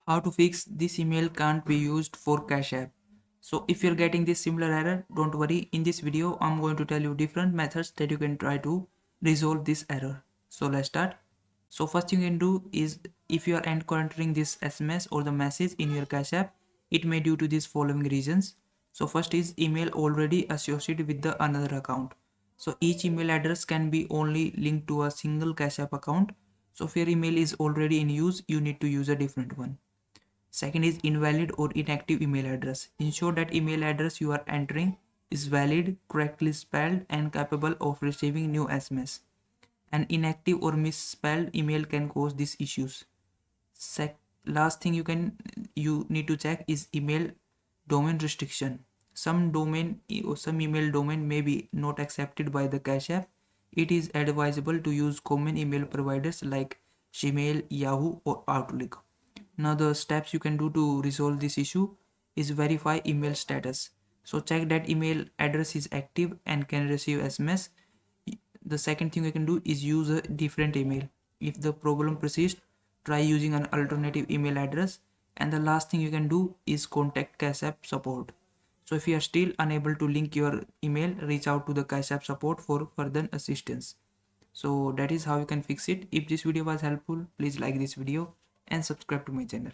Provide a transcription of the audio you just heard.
How to fix this email can't be used for Cash App. So if you're getting this similar error, don't worry. In this video, I'm going to tell you different methods that you can try to resolve this error. So let's start. So first thing you can do is, if you are encountering this SMS or the message in your Cash App, it may due to these following reasons. So first is email already associated with the another account. So each email address can be only linked to a single Cash App account. So if your email is already in use, you need to use a different one. Second is invalid or inactive email address. Ensure that email address you are entering is valid, correctly spelled, and capable of receiving new SMS. An inactive or misspelled email can cause these issues. Last thing you need to check is email domain restriction. Some email domain may be not accepted by the Cash App. It is advisable to use common email providers like Gmail, Yahoo, or Outlook. Now the steps you can do to resolve this issue is verify email status. So check that email address is active and can receive SMS. The second thing you can do is use a different email. If the problem persists, try using an alternative email address. And the last thing you can do is contact Cash App support. So if you are still unable to link your email, reach out to the Cash App support for further assistance. So that is how you can fix it. If this video was helpful, please like this video and subscribe to my channel.